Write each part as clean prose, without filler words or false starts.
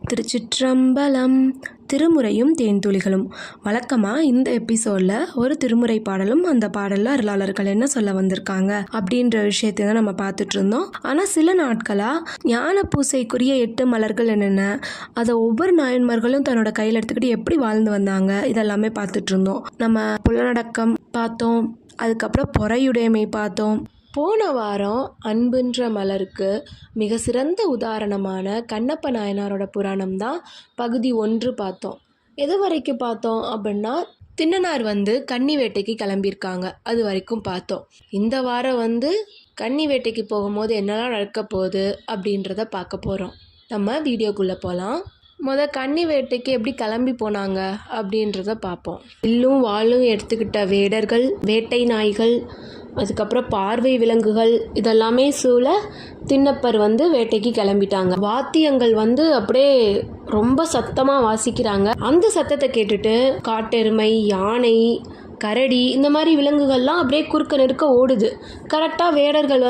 திருச்சிற்றம்பலம். திருமுறையும் தேன்துளிகளும். வழக்கமாக இந்த எபிசோடில் ஒரு திருமுறை பாடலும் அந்த பாடலில் அருளாளர்கள் என்ன சொல்ல வந்திருக்காங்க அப்படின்ற விஷயத்தை தான் நம்ம பார்த்துட்டு இருந்தோம். ஆனால் சில நாட்களாக ஞான பூசைக்குரிய 8 மலர்கள் என்னென்ன, அதை ஒவ்வொரு நாயன்மார்களும் தன்னோட கையில் எடுத்துக்கிட்டு எப்படி வாழ்ந்து வந்தாங்க, இதெல்லாமே பார்த்துட்டு இருந்தோம். நம்ம புலனடக்கம் பார்த்தோம், அதுக்கப்புறம் பொறையுடைமை பார்த்தோம். போன வாரம் அன்புன்ற மலருக்கு மிக சிறந்த உதாரணமான கண்ணப்ப நாயனாரோட புராணம் தான் பகுதி 1 பார்த்தோம். எது வரைக்கும் பார்த்தோம் அப்படின்னா, திண்ணனார் கன்னி வேட்டைக்கு கிளம்பியிருக்காங்க, அது வரைக்கும் பார்த்தோம். இந்த வாரம் கன்னி வேட்டைக்கு போகும்போது என்னெல்லாம் நடக்க போகுது அப்படின்றத பார்க்க போகிறோம். நம்ம வீடியோக்குள்ளே போகலாம். கன்னி வேட்டைக்கு எப்படி கிளம்பி போனாங்க அப்படின்றத பார்ப்போம். வில்லும் வாளும் எடுத்துக்கிட்ட வேடர்கள், வேட்டை நாய்கள், அதுக்கப்புறம் பார்வை விலங்குகள் இதெல்லாமே சூழ திண்ணப்பர் வேட்டைக்கு கிளம்பிட்டாங்க. வாத்தியங்கள் அப்படியே ரொம்ப சத்தமாக வாசிக்கிறாங்க. அந்த சத்தத்தை கேட்டுட்டு காட்டெருமை, யானை, கரடி இந்த மாதிரி விலங்குகள்லாம் அப்படியே குறுக்க நெருக்க ஓடுது. கரெக்டாக வேடர்கள்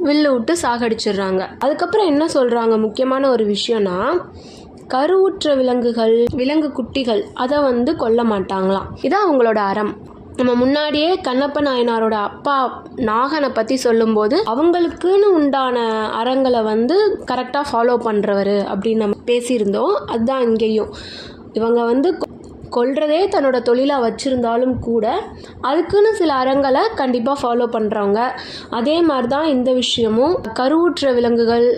வில்லு விட்டு சாகடிச்சிடுறாங்க. அதுக்கப்புறம் என்ன சொல்கிறாங்க, முக்கியமான ஒரு விஷயம்னா, கருவுற்ற விலங்குகள், விலங்கு குட்டிகள் அதை கொல்ல மாட்டாங்களாம். இதான் அவங்களோட அறம். நம்ம முன்னாடியே கண்ணப்ப நாயனாரோட அப்பா நாகனை பற்றி சொல்லும்போது அவங்களுக்குன்னு உண்டான அறங்களை கரெக்டாக ஃபாலோ பண்ணுறவர் அப்படின்னு நம்ம பேசியிருந்தோம். அதுதான் இங்கேயும் இவங்க கொல்றதே தன்னோட தொழிலாக வச்சுருந்தாலும் கூட அதுக்குன்னு சில அறங்களை கண்டிப்பாக ஃபாலோ பண்ணுறவங்க. அதே மாதிரி தான் இந்த விஷயமும். கருவுற்ற விலங்குகள்,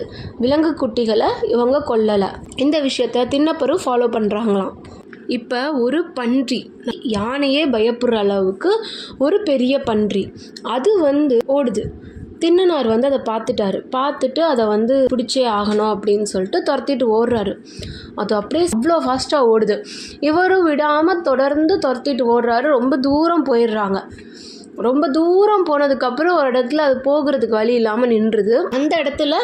விலங்கு குட்டிகளை இவங்க கொல்லலை. இந்த விஷயத்த திண்ணப்பரும் ஃபாலோ பண்ணுறாங்களாம். இப்போ ஒரு பன்றி, யானையே பயப்படுற அளவுக்கு ஒரு பெரிய பன்றி அது ஓடுது. திண்ணனார் அதை பார்த்துட்டு அதை பிடிச்சே ஆகணும் அப்படின்னு சொல்லிட்டு துரத்திட்டு ஓடுறாரு. அது அப்படியே அவ்வளோ ஃபாஸ்ட்டாக ஓடுது. இவரும் விடாமல் தொடர்ந்து துரத்திட்டு ஓடுறாரு. ரொம்ப தூரம் போயிடுறாங்க. ரொம்ப தூரம் போனதுக்கப்புறம் ஒரு இடத்துல அது போகிறதுக்கு வழி இல்லாமல் நின்றுது. அந்த இடத்துல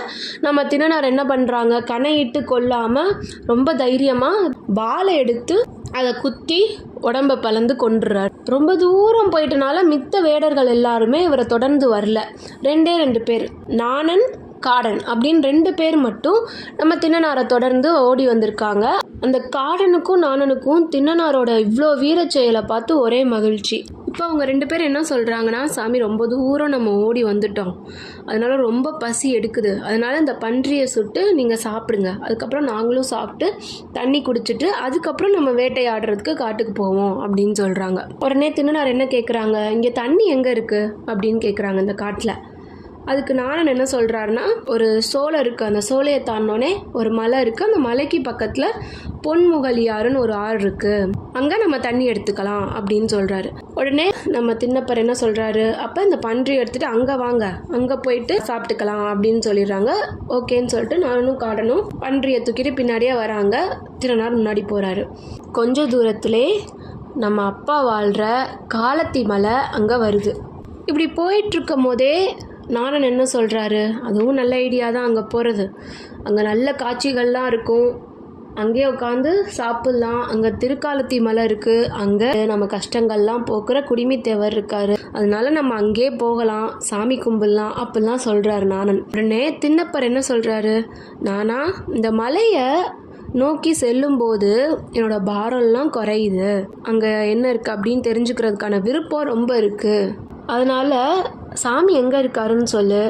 நம்ம திண்ணனார் என்ன பண்ணுறாங்க, கணையிட்டு கொல்லாமல் ரொம்ப தைரியமாக வாளை எடுத்து அதை குத்தி உடம்பை பலந்து கொன்றுறாரு. ரொம்ப தூரம் போயிட்டனால மித்த வேடர்கள் எல்லாருமே இவரை தொடர்ந்து வரல. 2 பேர், நாணன், காடன் அப்படின்னு 2 பேர் மட்டும் நம்ம திண்ணனாரை தொடர்ந்து ஓடி வந்திருக்காங்க. அந்த காடனுக்கும் நாணனுக்கும் திண்ணனாரோட இவ்வளோ வீரச் செயலை பார்த்து ஒரே மகிழ்ச்சி. இப்போ அவங்க 2 பேர் என்ன சொல்கிறாங்கன்னா, சாமி ரொம்ப தூரம் நம்ம ஓடி வந்துட்டோம், அதனால ரொம்ப பசி எடுக்குது, அதனால இந்த பன்றியை சுட்டு நீங்கள் சாப்பிடுங்க, அதுக்கப்புறம் நாங்களும் சாப்பிட்டு தண்ணி குடிச்சிட்டு அதுக்கப்புறம் நம்ம வேட்டையாடுறதுக்கு காட்டுக்கு போவோம் அப்படின்னு சொல்கிறாங்க. உடனே திண்ணனார் என்ன கேட்குறாங்க, இங்கே தண்ணி எங்கே இருக்குது அப்படின்னு கேட்குறாங்க இந்த காட்டில். அதுக்கு நாணன் என்ன சொல்கிறாருன்னா, ஒரு சோலை இருக்குது, அந்த சோலையை தாண்டினோடனே ஒரு மலை இருக்குது, அந்த மலைக்கு பக்கத்தில் பொன்முகலியாருன்னு ஒரு ஆறு இருக்குது, அங்கே நம்ம தண்ணி எடுத்துக்கலாம் அப்படின்னு சொல்கிறாரு. உடனே நம்ம திண்ணப்பர் என்ன சொல்கிறாரு, அப்போ இந்த பன்றி எடுத்துகிட்டு அங்கே வாங்க, அங்கே போயிட்டு சாப்பிட்டுக்கலாம் அப்படின்னு சொல்லிடுறாங்க. ஓகேன்னு சொல்லிட்டு நானும் காடனும் பன்றியை தூக்கிட்டு பின்னாடியே வராங்க. திண்ணனார் முன்னாடி போகிறாரு. கொஞ்ச தூரத்திலே நம்ம அப்பா வாழ்கிற காலத்தி மலை அங்கே வருது. இப்படி போயிட்டுருக்கும் போதே நாணன் என்ன சொல்கிறாரு, அதுவும் நல்ல ஐடியா தான் அங்கே போகிறது, அங்கே நல்ல காட்சிகள்லாம் இருக்கும், அங்கேயே உட்காந்து சாப்பிட்லாம், அங்கே திருக்காலத்தி மலை இருக்குது, அங்கே நம்ம கஷ்டங்கள்லாம் போக்குற குடிமித்தேவர் இருக்காரு, அதனால நம்ம அங்கேயே போகலாம், சாமி கும்பிடலாம் அப்படிலாம் சொல்கிறாரு நாணன். உடனே திண்ணப்பர் என்ன சொல்கிறாரு, நானா இந்த மலையை நோக்கி செல்லும்போது என்னோட பாரம்லாம் குறையுது, அங்கே என்ன இருக்குது அப்படின்னு தெரிஞ்சுக்கிறதுக்கான விருப்பம் ரொம்ப இருக்குது, அதனால் சாமி எங்கே இருக்காருன்னு சொல்லு,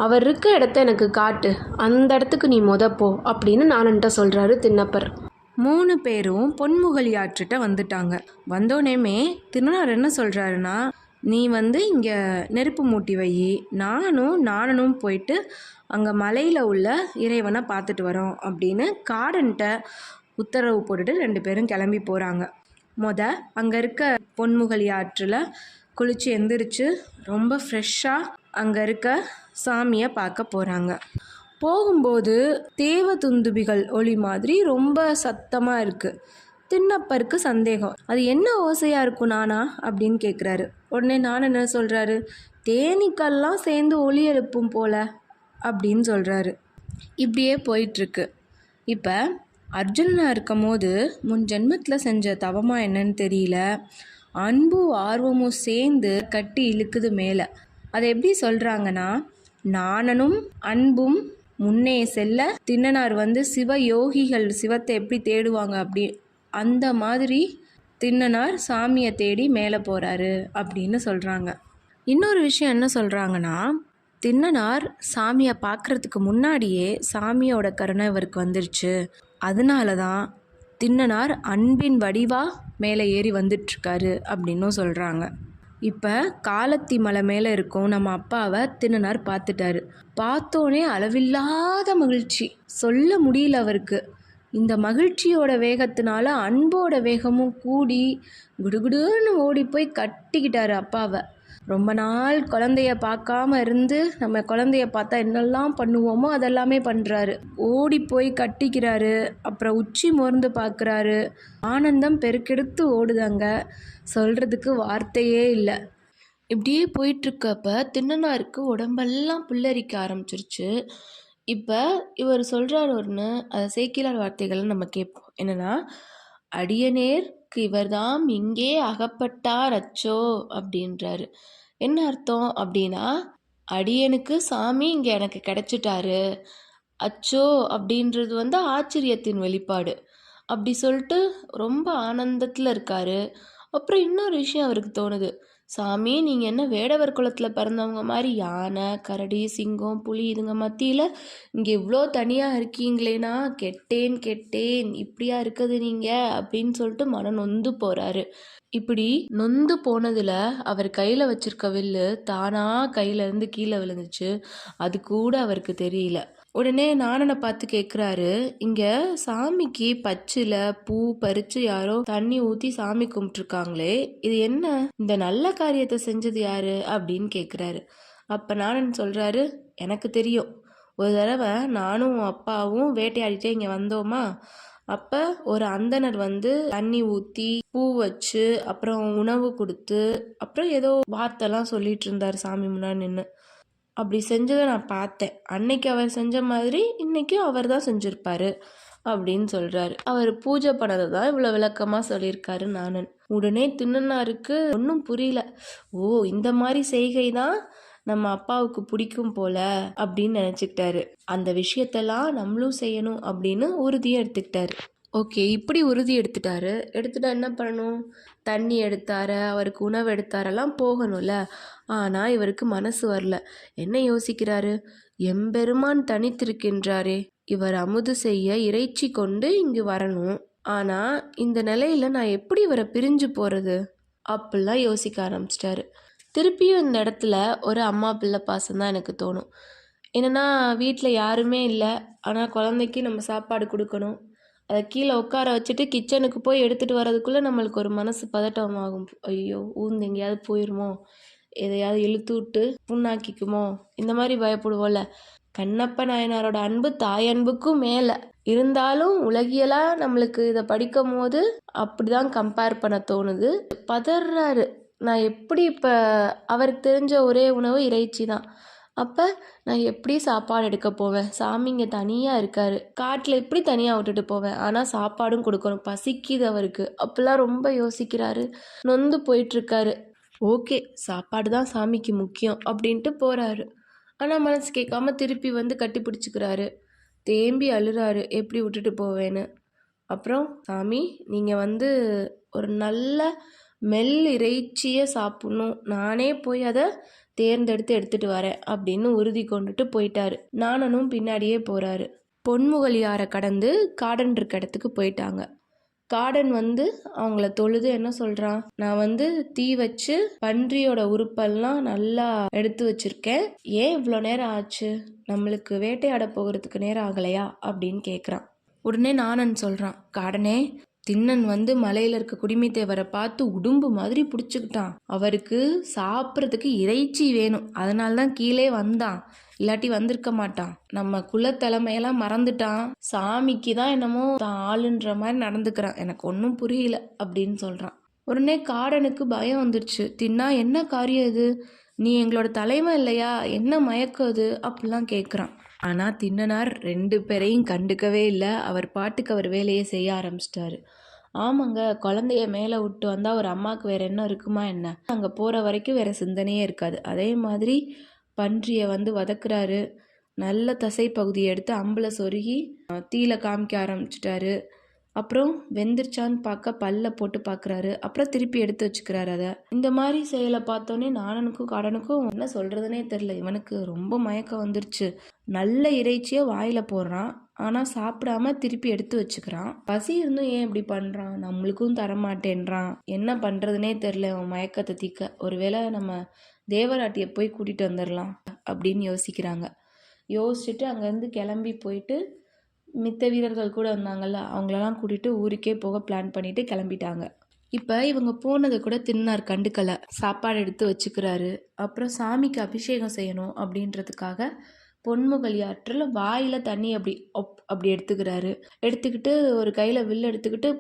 அவர் இருக்க இடத்த எனக்கு காட்டு, அந்த இடத்துக்கு நீ போ அப்படின்னு நானன்ட்ட சொல்கிறாரு திண்ணப்பர். 3 பேரும் பொன்முகலியாற்றுட்ட வந்துட்டாங்க. வந்தோடனேமே திண்ணனார் என்ன சொல்கிறாருன்னா, நீ இங்கே நெருப்பு மூட்டி வை, நானும் போயிட்டு அங்கே மலையில் உள்ள இறைவனை பார்த்துட்டு வரோம் அப்படின்னு காடன்ட்ட உத்தரவு போட்டுட்டு 2 பேரும் கிளம்பி போகிறாங்க. அங்கே இருக்க பொன்முகலி ஆற்றில் குளிச்சு எந்திரிச்சு ரொம்ப ஃப்ரெஷ்ஷாக அங்கே இருக்க சாமியை பார்க்க போகிறாங்க. போகும்போது தேவ துந்துபிகள் ஒளி மாதிரி ரொம்ப சத்தமாக இருக்குது. திண்ணப்பருக்கு சந்தேகம், அது என்ன ஓசையாக இருக்கும் நானா அப்படின்னு கேட்குறாரு. உடனே நான் என்ன சொல்கிறாரு, தேனீக்கள்லாம் சேர்ந்து ஒளி எழுப்பும் போல அப்படின்னு சொல்கிறாரு. இப்படியே போயிட்டுருக்கு. இப்போ அர்ஜுனனாக இருக்கும் போது முன் ஜென்மத்தில் செஞ்ச தவமாக என்னன்னு தெரியல, அன்பும் ஆர்வமும் சேர்ந்து கட்டி இழுக்குது மேலே. அதை எப்படி சொல்கிறாங்கன்னா, நாணனும் அன்பும் முன்னே செல்ல திண்ணனார் வந்து சிவ யோகிகள் சிவத்தை எப்படி தேடுவாங்க அப்படி அந்த மாதிரி திண்ணனார் சாமியை தேடி மேலே போகிறாரு அப்படின்னு சொல்கிறாங்க. இன்னொரு விஷயம் என்ன சொல்கிறாங்கன்னா, திண்ணனார் சாமியை பார்க்குறதுக்கு முன்னாடியே சாமியோட கருணை இவருக்கு வந்துருச்சு. அதனால தான் திண்ணனார் அன்பின் வடிவாக மேலே ஏறி வந்துட்டுருக்காரு அப்படின்னும் சொல்கிறாங்க. இப்போ காலத்தி மலை மேலே இருக்கும் நம்ம அப்பாவை திண்ணனார் பார்த்துட்டாரு. பார்த்தோன்னே அளவில்லாத மகிழ்ச்சி, சொல்ல முடியல அவருக்கு. இந்த மகிழ்ச்சியோட வேகத்தினால அன்போட வேகமும் கூடி குடுகுடுன்னு ஓடி போய் கட்டிக்கிட்டாரு அப்பாவை. ரொம்ப நாள் குழந்தைய பார்க்காம இருந்து நம்ம குழந்தைய பார்த்தா என்னெல்லாம் பண்ணுவோமோ அதெல்லாமே பண்ணுறாரு. ஓடி போய் கட்டிக்கிறாரு. அப்புறம் உச்சி மோர்ந்து பார்க்குறாரு. ஆனந்தம் பெருக்கெடுத்து ஓடுதாங்க, சொல்கிறதுக்கு வார்த்தையே இல்லை. இப்படியே போயிட்டுருக்கப்ப திண்ணனாருக்கு உடம்பெல்லாம் புல்லரிக்க ஆரம்பிச்சிருச்சு. இப்போ இவர் சொல்கிறார் ஒன்று, அதை சேக்கிலார் வார்த்தைகளை நம்ம கேட்போம். என்னென்னா, அடியனேற்கு இவர்தாம் இங்கே அகப்பட்டார் அச்சோ அப்படின்றாரு. என்ன அர்த்தம் அப்படின்னா, அடியனுக்கு சாமி இங்கே எனக்கு கிடைச்சிட்டாரு அச்சோ அப்படின்றது வந்து ஆச்சரியத்தின் வெளிப்பாடு. அப்படி சொல்லிட்டு ரொம்ப ஆனந்தத்தில் இருக்காரு. அப்புறம் இன்னொரு விஷயம் அவருக்கு தோணுது, சாமி நீங்கள் என்ன வேடவர் குலத்தில் பிறந்தவங்க மாதிரி யானை கரடி சிங்கம் புலி இதுங்க மத்தியில் இங்கே இவ்வளோ தனியாக இருக்கீங்களேனா, கெட்டேன் இப்படியா இருக்குது நீங்கள் அப்படின்னு சொல்லிட்டு மனம் நொந்து போகிறாரு. இப்படி நொந்து போனதில் அவர் கையில் வச்சிருக்க வில்லு தானாக கையிலேருந்து கீழே விழுந்துச்சு. அது கூட அவருக்கு தெரியல. உடனே நாணனை பார்த்து கேட்குறாரு, இங்கே சாமிக்கு பச்சில பூ பறித்து யாரோ தண்ணி ஊற்றி சாமி கும்பிட்ருக்காங்களே, இது என்ன, இந்த நல்ல காரியத்தை செஞ்சது யாரு அப்படின்னு கேட்குறாரு. அப்போ நாணன் சொல்கிறாரு, எனக்கு தெரியும். ஒரு தடவை நானும் அப்பாவும் வேட்டையாடிட்டே இங்கே வந்தோமா, அப்போ ஒரு அந்தனர் வந்து தண்ணி ஊற்றி பூ வச்சு அப்புறம் உணவு கொடுத்து அப்புறம் ஏதோ வார்த்தைலாம் சொல்லிட்டு இருந்தார் சாமி முன்னாடி நின்று. அப்படி செஞ்சதை நான் பார்த்தேன். அன்னைக்கு அவர் செஞ்ச மாதிரி இன்றைக்கும் அவர் தான் செஞ்சுருப்பாரு அப்படின்னு சொல்கிறாரு. அவர் பூஜை பண்ணதை தான் இவ்வளோ விளக்கமாக சொல்லியிருக்காரு நானன். உடனே திண்ணனாருக்கு ஒன்றும் புரியல. ஓ, இந்த மாதிரி செய்கை தான் நம்ம அப்பாவுக்கு பிடிக்கும் போல அப்படின்னு நினச்சிக்கிட்டாரு. அந்த விஷயத்தெல்லாம் நம்மளும் செய்யணும் அப்படின்னு உறுதியை எடுத்துக்கிட்டாரு. ஓகே, இப்படி உறுதி எடுத்துட்டா என்ன பண்ணணும், தண்ணி எடுத்தார அவருக்கு உணவு எடுத்தாரெல்லாம் போகணும்ல. ஆனால் இவருக்கு மனசு வரல. என்ன யோசிக்கிறாரு, எம்பெருமான் தனித்திருக்கின்றாரே, இவர் அமுது செய்ய இறைச்சி கொண்டு இங்கு வரணும். ஆனால் இந்த நிலையில் நான் எப்படி இவரை பிரிஞ்சு போகிறது அப்படிலாம் யோசிக்க ஆரம்பிச்சிட்டாரு. திருப்பியும் இந்த இடத்துல ஒரு அம்மா பிள்ளை பாசம் தான் எனக்கு தோணும். என்னென்னா, வீட்டில் யாருமே இல்லை, ஆனால் குழந்தைக்கு நம்ம சாப்பாடு கொடுக்கணும். அதை கீழே உட்கார வச்சுட்டு கிச்சனுக்கு போய் எடுத்துகிட்டு வர்றதுக்குள்ளே நம்மளுக்கு ஒரு மனசு பதட்டமாகும். ஐயோ, ஊந்து எங்கேயாவது போயிடுமோ, எதையாவது இழுத்து விட்டு புண்ணாக்கிக்குமோ, இந்த மாதிரி பயப்படுவோம்ல. கண்ணப்ப நாயனாரோட அன்பு தாய் அன்புக்கும் மேலே இருந்தாலும் உலகியலாக நம்மளுக்கு இதை படிக்கும் போது அப்படி தான் கம்பேர் பண்ண தோணுது. பதறாரு, நான் எப்படி இப்போ அவருக்கு தெரிஞ்ச ஒரே உணவு இறைச்சி தான். அப்போ நான் எப்படி சாப்பாடு எடுக்க போவேன், சாமி இங்கே தனியாக இருக்கார், காட்டில் எப்படி தனியாக விட்டுட்டு போவேன், ஆனால் சாப்பாடும் கொடுக்கணும், பசிக்குது அவருக்கு. அப்போல்லாம் ரொம்ப யோசிக்கிறாரு, நொந்து போயிட்டுருக்காரு. ஓகே, சாப்பாடு தான் சாமிக்கு முக்கியம் அப்படின்ட்டு போகிறாரு. ஆனால் மனசு கேட்காம திருப்பி வந்து கட்டி பிடிச்சிக்கிறாரு. தேம்பி அழுறாரு, எப்படி விட்டுட்டு போவேன்னு. அப்புறம், சாமி நீங்கள் வந்து ஒரு நல்ல இறைச்சியை சாப்பிட்ணும், நானே போய் அதை தேர்ந்தெடுத்து எடுத்துகிட்டு வரேன் அப்படின்னு உறுதி கொண்டுட்டு போயிட்டாரு. நாணனும் பின்னாடியே போகிறாரு. பொன்முகலியாரை கடந்து காடன் இருக்க இடத்துக்கு போயிட்டாங்க. காடன் வந்து அவங்கள தொழுது என்ன சொல்கிறான், நான் வந்து தீ வச்சு பன்றியோட உறுப்பெல்லாம் நல்லா எடுத்து வச்சிருக்கேன், ஏன் இவ்வளோ நேரம் ஆச்சு, நம்மளுக்கு வேட்டையாட போகிறதுக்கு நேரம் ஆகலையா அப்படின்னு கேட்குறான். உடனே நாணன் சொல்கிறான், காடனே, திண்ணன் வந்து மலையில் இருக்க குடிமை தேவரை பார்த்து உடும்பு மாதிரி பிடிச்சிக்கிட்டான், அவருக்கு சாப்பிட்றதுக்கு இறைச்சி வேணும், அதனால தான் கீழே வந்தான், இல்லாட்டி வந்திருக்க மாட்டான், நம்ம குலத்தலைமையெல்லாம் மறந்துட்டான், சாமிக்கு தான் என்னமோ தான் ஆளுன்ற மாதிரி நடந்துக்கிறான், எனக்கு ஒன்றும் புரியல அப்படின்னு சொல்கிறான். உடனே காடனுக்கு பயம் வந்துடுச்சு. தின்னா, என்ன காரியம் இது, நீ எங்களோட தலைமை இல்லையா, என்ன மயக்கம் இது அப்படிலாம் கேட்குறான். ஆனால் திண்ணனார் 2 பேரையும் கண்டுக்கவே இல்லை. அவர் பாட்டுக்கு அவர் வேலையை செய்ய ஆரம்பிச்சிட்டாரு. ஆமாங்க, குழந்தைய மேலே விட்டு வந்தால் ஒரு அம்மாவுக்கு வேறு என்ன இருக்குமா என்ன, அங்கே போகிற வரைக்கும் வேறு சிந்தனையே இருக்காது. அதே மாதிரி பன்றியை வந்து வதக்குறாரு. நல்ல தசை பகுதியை எடுத்து அம்பில் சொருகி தீயில காமிக்க ஆரம்பிச்சிட்டாரு. அப்புறம் வெந்துருச்சான்னு பார்க்க பல்ல போட்டு பார்க்குறாரு. அப்புறம் திருப்பி எடுத்து வச்சுக்கிறாரு அதை. இந்த மாதிரி செயலை பார்த்தோன்னே நாணனுக்கும் கடனுக்கும் என்ன சொல்கிறதுனே தெரில. இவனுக்கு ரொம்ப மயக்கம் வந்துருச்சு. நல்ல இறைச்சியை வாயில் போடுறான், ஆனால் சாப்பிடாம திருப்பி எடுத்து வச்சுக்கிறான். பசி இருந்தும் ஏன் இப்படி பண்ணுறான்? நம்மளுக்கும் தரமாட்டேன்றான். என்ன பண்ணுறதுனே தெரில அவன் மயக்கத்தை தீக்க. ஒருவேளை நம்ம தேவராட்டியை போய் கூட்டிகிட்டு வந்துடலாம் அப்படின்னு யோசிக்கிறாங்க. யோசிச்சுட்டு அங்கேருந்து கிளம்பி போயிட்டு மித்த வீரர்கள் கூட வந்தாங்கல்ல, அவங்களெல்லாம் கூட்டிகிட்டு ஊருக்கே போக பிளான் பண்ணிட்டு கிளம்பிட்டாங்க. இப்போ இவங்க போனதை கூட திருநார் கண்டுக்கலை. சாப்பாடு எடுத்து வச்சுக்கிறாரு. அப்புறம் சாமிக்கு அபிஷேகம் செய்யணும் அப்படின்றதுக்காக பொன்முகலி ஆற்றில் வாயில் தண்ணி அப்படி எடுத்துக்கிறாரு. எடுத்துக்கிட்டு ஒரு கையில் வில்லு எடுத்துக்கிட்டு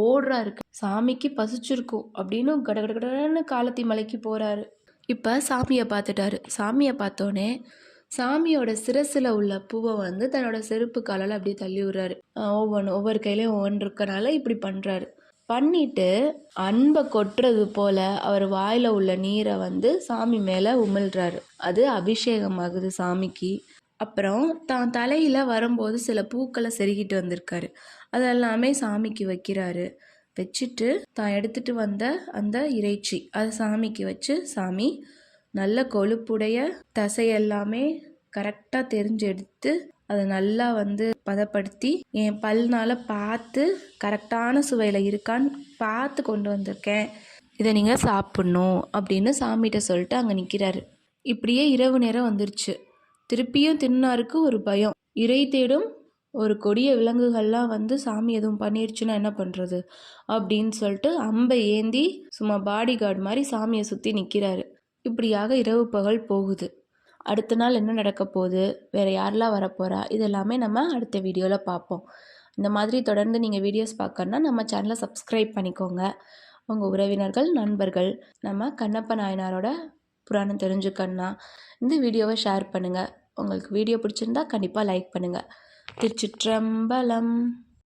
ஓடுறாரு. சாமிக்கு பசிச்சிருக்கும் அப்படின்னு கடகடன்னு காலத்தி மலைக்கு போகிறாரு. இப்போ சாமியை பார்த்துட்டாரு. சாமியை பார்த்தோன்னே சாமியோட சிரசில் உள்ள பூவை தன்னோட செருப்பு காலால் அப்படியே தள்ளி விடுறாரு. ஒவ்வொரு கையிலையும் ஒவ்வொன்று இருக்கனால இப்படி பண்ணுறாரு. பண்ணிட்டு அன்பை கொட்டுறது போல அவர் வாயில் உள்ள நீரை சாமி மேலே உமிழ்றாரு. அது அபிஷேகமாகுது சாமிக்கு. அப்புறம் தான் தலையில் வரும்போது சில பூக்களை செருகிட்டு வந்திருக்காரு. அதெல்லாமே சாமிக்கு வைக்கிறாரு. வச்சுட்டு தான் எடுத்துகிட்டு வந்த அந்த இறைச்சி அதை சாமிக்கு வச்சு, சாமி நல்ல கொழுப்புடைய தசையெல்லாமே கரெக்டாக தெரிஞ்சு எடுத்து அதை நல்லா பதப்படுத்தி என் பல்னால் பார்த்து கரெக்டான சுவையில் இருக்கான்னு பார்த்து கொண்டு வந்திருக்கேன், இதை நீங்கள் சாப்பிட்ணும் அப்படின்னு சாமிகிட்ட சொல்லிட்டு அங்கே நிற்கிறாரு. இப்படியே இரவு நேரம் வந்துருச்சு. திருப்பியும் திருநாருக்கு ஒரு பயம். இறை தேடும் ஒரு கொடிய விலங்குகள்லாம் சாமி எதுவும் பண்ணிருச்சுன்னா என்ன பண்ணுறது அப்படின்னு சொல்லிட்டு அம்பை ஏந்தி சும்மா பாடி கார்டு மாதிரி சாமியை சுற்றி நிற்கிறாரு. இப்படியாக இரவு பகல் போகுது. அடுத்த நாள் என்ன நடக்க போகுது, வேறு யாரெல்லாம் வரப்போகிறா, இதெல்லாமே நம்ம அடுத்த வீடியோவில் பார்ப்போம். இந்த மாதிரி தொடர்ந்து நீங்கள் வீடியோஸ் பார்க்கணுன்னா நம்ம சேனலை சப்ஸ்கிரைப் பண்ணிக்கோங்க. உங்கள் உறவினர்கள், நண்பர்கள் நம்ம கண்ணப்ப நாயனாரோட புராணம் தெரிஞ்சுக்கணுன்னா இந்த வீடியோவை ஷேர் பண்ணுங்கள். உங்களுக்கு வீடியோ பிடிச்சிருந்தா கண்டிப்பாக லைக் பண்ணுங்கள். திருச்சிற்றம்பலம்.